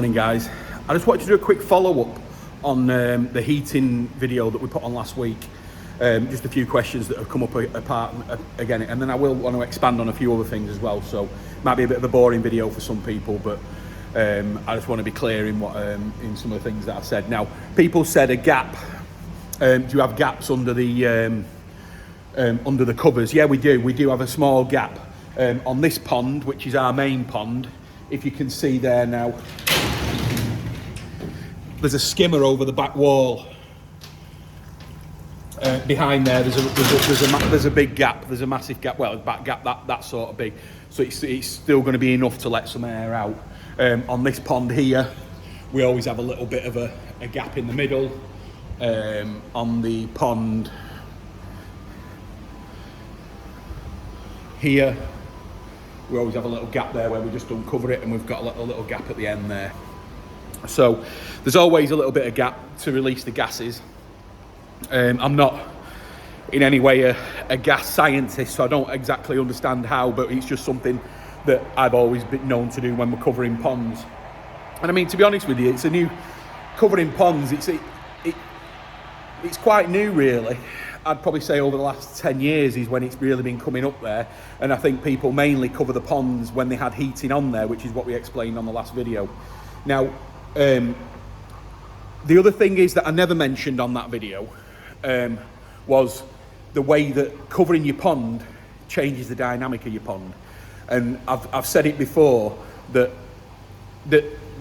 Morning guys, I just wanted to do a quick follow-up on the heating video that we put on last week. Just a few questions that have come up apart again, and then I will want to expand on a few other things as well, so it might be a bit of a boring video for some people, but I just want to be clear in what in some of the things that I've said. Now, people said a gap. Do you have gaps under the covers? Yeah, we do. We do have a small gap on this pond, which is our main pond. If you can see there now, there's a skimmer over the back wall. Behind there, there's a big gap. There's a massive gap. Well, a back gap that sort of big. So it's still going to be enough to let some air out. On this pond here, we always have a little bit of a gap in the middle. On the pond here, we always have a little gap there where we just uncover it, and we've got a little gap at the end there. So there's always a little bit of gap to release the gases. I'm not in any way a gas scientist, so I don't exactly understand how, but it's just something that I've always been known to do when we're covering ponds. And I mean, to be honest with you, it's a new covering ponds. It's quite new, really. I'd probably say over the last 10 years is when it's really been coming up there. And I think people mainly cover the ponds when they had heating on there, which is what we explained on the last video. Now, the other thing is that I never mentioned on that video was the way that covering your pond changes the dynamic of your pond. And I've said it before that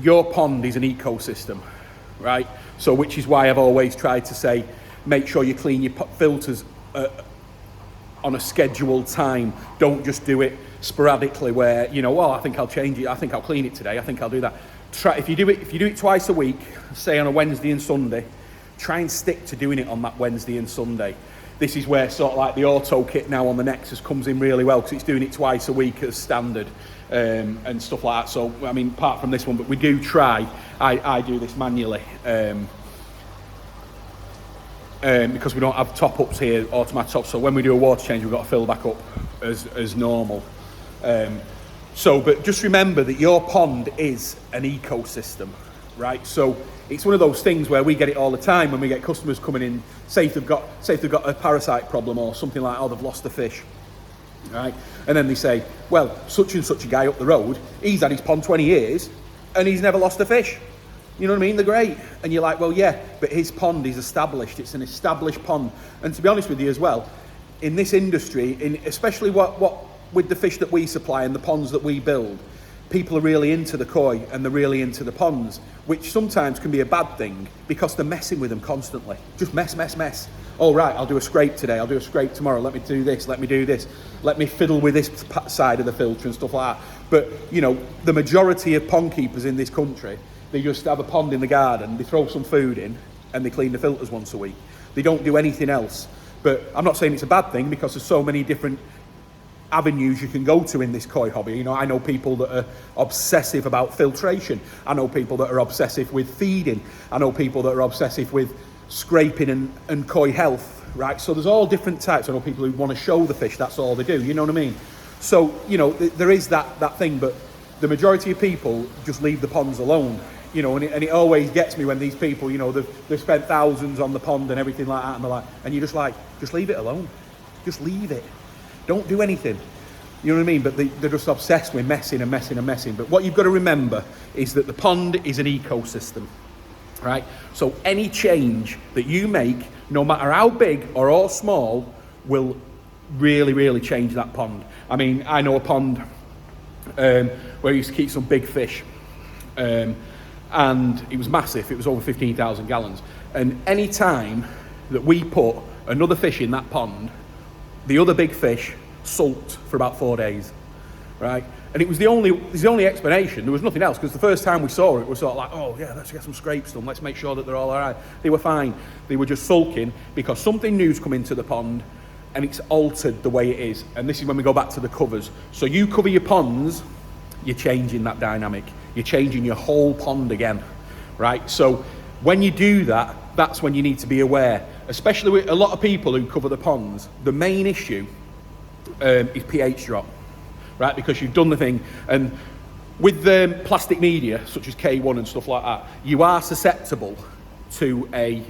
your pond is an ecosystem, right? So which is why I've always tried to say, make sure you clean your filters on a scheduled time. Don't just do it sporadically where, you know, oh, I think I'll change it. I think I'll clean it today. I think I'll do that. If you do it twice a week, say on a Wednesday and Sunday, try and stick to doing it on that Wednesday and Sunday. This is where sort of like the auto kit now on the Nexus comes in really well, because it's doing it twice a week as standard and stuff like that. So, I mean, apart from this one, but we do try. I do this manually. Because we don't have top-ups here, automatic tops, so when we do a water change, we've got to fill back up as normal. But just remember that your pond is an ecosystem, right? So it's one of those things where we get it all the time when we get customers coming in, say if they've got a parasite problem or something like that, or they've lost a fish, right? And then they say, well, such and such a guy up the road, he's had his pond 20 years and he's never lost a fish. You know what I mean? They're great. And you're like, well, yeah, but his pond is established. It's an established pond. And to be honest with you as well, in this industry, especially what with the fish that we supply and the ponds that we build, people are really into the koi and they're really into the ponds, which sometimes can be a bad thing because they're messing with them constantly. Just mess. Oh, right, I'll do a scrape today. I'll do a scrape tomorrow. Let me do this. Let me do this. Let me fiddle with this side of the filter and stuff like that. But, you know, the majority of pond keepers in this country, they just have a pond in the garden, they throw some food in, and they clean the filters once a week. They don't do anything else. But I'm not saying it's a bad thing, because there's so many different avenues you can go to in this koi hobby. You know, I know people that are obsessive about filtration. I know people that are obsessive with feeding. I know people that are obsessive with scraping and koi health, right? So there's all different types. I know people who want to show the fish, that's all they do, you know what I mean? So, you know, there is that thing, but the majority of people just leave the ponds alone. You know, and it always gets me when these people, you know, they've spent thousands on the pond and everything like that, and they're like, and you're just like, just leave it alone. Just leave it. Don't do anything. You know what I mean? But they're just obsessed with messing. But what you've got to remember is that the pond is an ecosystem, right? So any change that you make, no matter how big or how small, will really, really change that pond. I mean, I know a pond where I used to keep some big fish. And it was massive. It was over 15,000 gallons. And any time that we put another fish in that pond, the other big fish sulked for about 4 days, right? And it was the only explanation. There was nothing else, because the first time we saw it, we were sort of like, oh yeah, let's get some scrapes done. Let's make sure that they're all right. They were fine. They were just sulking because something new's come into the pond and it's altered the way it is. And this is when we go back to the covers. So you cover your ponds, you're changing that dynamic. You're changing your whole pond again, right? So when you do that, that's when you need to be aware, especially with a lot of people who cover the ponds. The main issue is pH drop, right? Because you've done the thing, and With plastic media, such as K1 and stuff like that, you are susceptible to a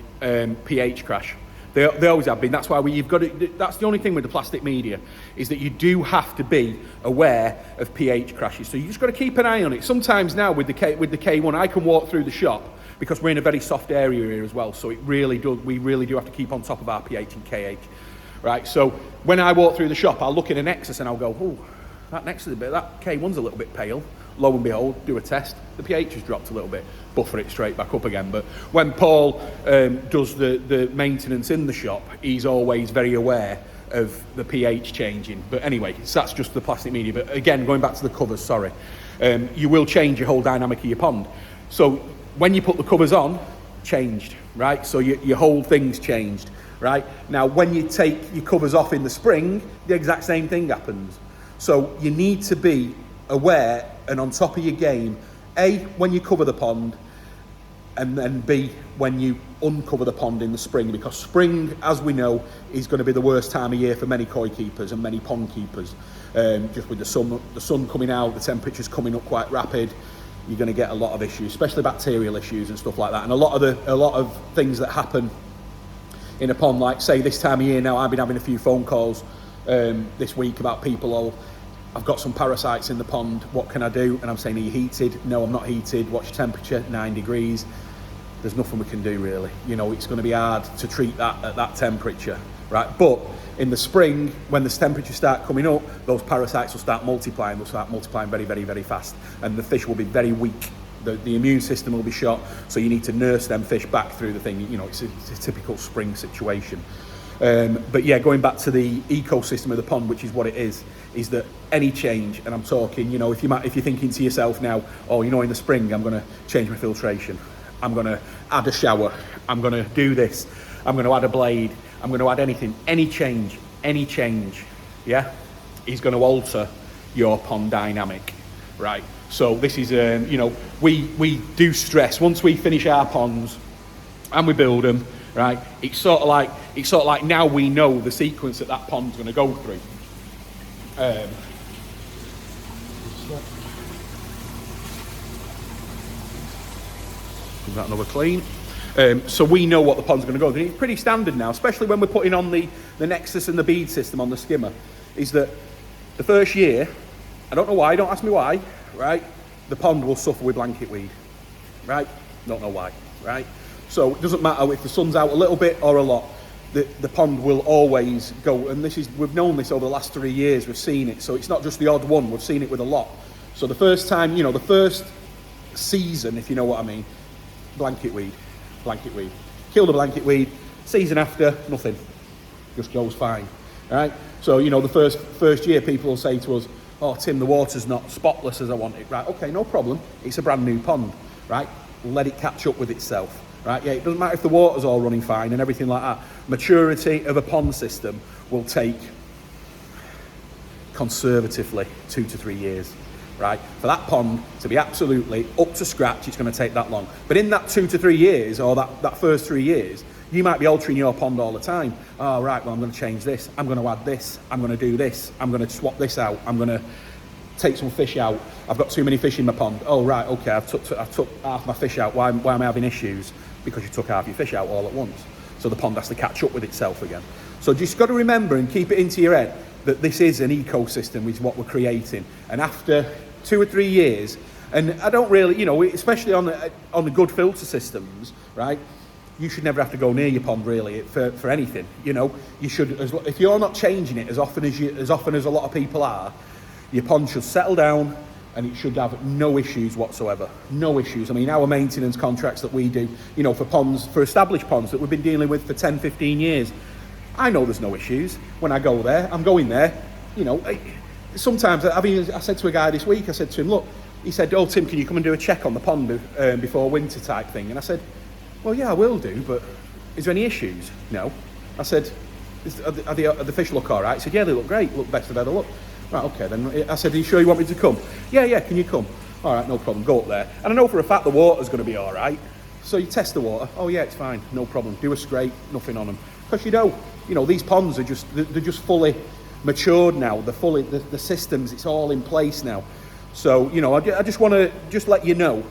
pH crash. They always have been. That's why you've got to, that's the only thing with the plastic media, is that you do have to be aware of pH crashes. So you just got to keep an eye on it. Sometimes now with the K1, I can walk through the shop because we're in a very soft area here as well. So we really do have to keep on top of our pH and KH, right? So when I walk through the shop, I'll look in a Nexus and I'll go, oh, that Nexus that K1's a little bit pale. Lo and behold, do a test, the pH has dropped a little bit, buffer it straight back up again. But when Paul does the maintenance in the shop, he's always very aware of the pH changing. But anyway, so that's just the plastic media. But again, going back to the covers, sorry, you will change your whole dynamic of your pond. So when you put the covers on, changed, right? So your whole thing's changed, right? Now, when you take your covers off in the spring, the exact same thing happens. So you need to be aware and on top of your game, A, when you cover the pond, and then B, when you uncover the pond in the spring, because spring, as we know, is going to be the worst time of year for many koi keepers and many pond keepers. Just with the sun coming out, the temperatures coming up quite rapid, you're going to get a lot of issues, especially bacterial issues and stuff like that. And a lot of things that happen in a pond, like say this time of year now, I've been having a few phone calls this week about people, I've got some parasites in the pond, what can I do? And I'm saying, are you heated? No, I'm not heated. What's your temperature? 9 degrees. There's nothing we can do really. You know, it's going to be hard to treat that at that temperature, right? But in the spring, when the temperatures start coming up, those parasites will start multiplying. They'll start multiplying very, very, very fast. And the fish will be very weak. The immune system will be shot. So you need to nurse them fish back through the thing. You know, it's a typical spring situation. But yeah, going back to the ecosystem of the pond, which is what it is that any change, and I'm talking, you know, if you're thinking to yourself now, oh, you know, in the spring, I'm going to change my filtration. I'm going to add a shower. I'm going to do this. I'm going to add a blade. I'm going to add anything. Any change, yeah, is going to alter your pond dynamic, right? So this is, you know, we do stress, once we finish our ponds and we build them, right, it's sort of like now we know the sequence that pond's going to go through. Give that another clean. So we know what the pond's going to go through. It's pretty standard now, especially when we're putting on the Nexus and the bead system on the skimmer, is that the first year, I don't know why, don't ask me why, right, the pond will suffer with blanket weed, right? Don't know why, right? So it doesn't matter if the sun's out a little bit or a lot, the pond will always go, and we've known this over the last 3 years, we've seen it, so it's not just the odd one, we've seen it with a lot. So the first time, you know, the first season, if you know what I mean, blanket weed. Kill the blanket weed, season after, nothing, just goes fine, all right? So, you know, the first year people will say to us, oh, Tim, the water's not spotless as I want it, right? Okay, no problem, it's a brand new pond, right? Let it catch up with itself. Right, yeah, it doesn't matter if the water's all running fine and everything like that. Maturity of a pond system will take, conservatively, 2 to 3 years, right? For that pond to be absolutely up to scratch, it's going to take that long. But in that 2 to 3 years, or that first 3 years, you might be altering your pond all the time. Oh, right, well, I'm going to change this. I'm going to add this. I'm going to do this. I'm going to swap this out. I'm going to take some fish out. I've got too many fish in my pond. Oh, right, okay, I've took half my fish out. Why am I having issues? Because you took half your fish out all at once. So the pond has to catch up with itself again. So just got to remember and keep it into your head that this is an ecosystem, is what we're creating. And after 2 or 3 years, and I don't really, you know, especially on the good filter systems, right? You should never have to go near your pond really for anything. You know, you should, if you're not changing it as often as a lot of people are, your pond should settle down and it should have no issues whatsoever. No issues. I mean, our maintenance contracts that we do, you know, for ponds, for established ponds that we've been dealing with for 10, 15 years, I know there's no issues. When I go there, I'm going there, you know, sometimes, I mean, I said to a guy this week, I said to him, look, he said, oh, Tim, can you come and do a check on the pond before winter type thing? And I said, well, yeah, I will do, but is there any issues? No. I said, are the fish look all right? He said, yeah, they look great, look better than they look. Right, okay, then I said, are you sure you want me to come? Yeah, can you come? All right, no problem, go up there. And I know for a fact the water's going to be all right. So you test the water. Oh, yeah, it's fine, no problem. Do a scrape, nothing on them. Because you know, these ponds they're just fully matured now. They're fully, the systems, it's all in place now. So, you know, I just want to just let you know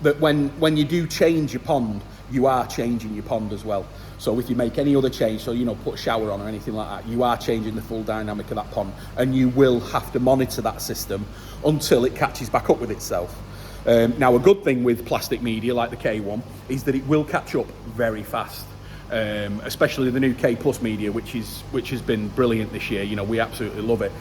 that when you do change your pond, you are changing your pond as well. So if you make any other change, so, you know, put a shower on or anything like that, you are changing the full dynamic of that pond, and you will have to monitor that system until it catches back up with itself. Now, a good thing with plastic media like the K1 is that it will catch up very fast. Especially the new K Plus media, which has been brilliant this year. You know, we absolutely love it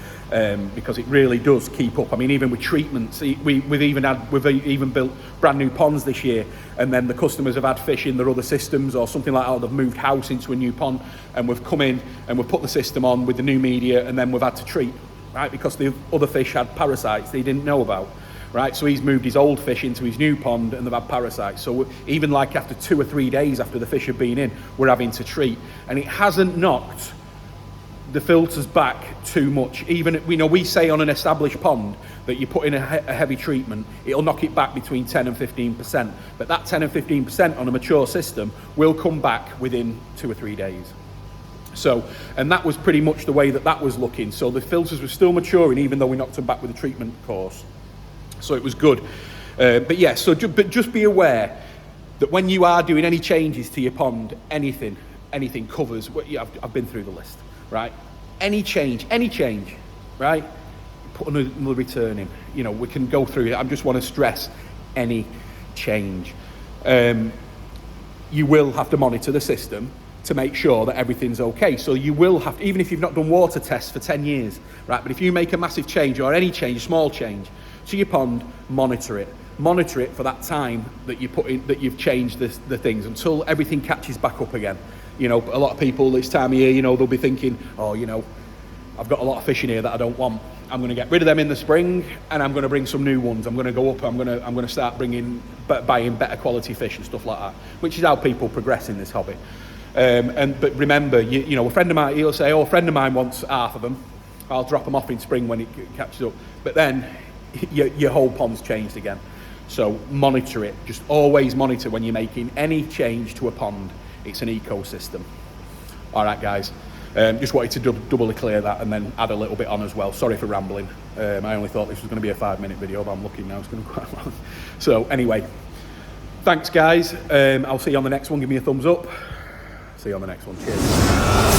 because it really does keep up. I mean, even with treatments, we've even built brand new ponds this year, and then the customers have had fish in their other systems or something like that. They've moved house into a new pond, and we've come in and we've put the system on with the new media, and then we've had to treat, right, because the other fish had parasites they didn't know about. Right, so he's moved his old fish into his new pond and they've had parasites. So even like after 2 or 3 days after the fish have been in, we're having to treat. And it hasn't knocked the filters back too much. Even, you know, we say on an established pond that you put in a heavy treatment, it'll knock it back between 10 and 15%. But that 10 and 15% on a mature system will come back within 2 or 3 days. So, and that was pretty much the way that was looking. So the filters were still maturing even though we knocked them back with the treatment course. So it was good. But yeah, so but just be aware that when you are doing any changes to your pond, anything covers, I've been through the list, right? Any change, right? Put another return in. You know, we can go through it. I just want to stress any change. You will have to monitor the system to make sure that everything's okay. So you will have, even if you've not done water tests for 10 years, right? But if you make a massive change or any change, a small change to your pond, monitor it. Monitor it for that time that you put in, that you've changed the things until everything catches back up again. You know, a lot of people this time of year, you know, they'll be thinking, oh, you know, I've got a lot of fish in here that I don't want. I'm going to get rid of them in the spring, and I'm going to bring some new ones. I'm going to go up. I'm going to start buying better quality fish and stuff like that, which is how people progress in this hobby. But remember, you know, a friend of mine, he'll say, oh, a friend of mine wants half of them. I'll drop them off in spring when it catches up. But then your whole pond's changed again. So monitor it. Just always monitor when you're making any change to a pond. It's an ecosystem. All right, guys. Just wanted to doubly clear that and then add a little bit on as well. Sorry for rambling. I only thought this was going to be a 5-minute video, but I'm looking now, it's going to be quite long. So anyway, thanks, guys. I'll see you on the next one. Give me a thumbs up. See you on the next one. Cheers.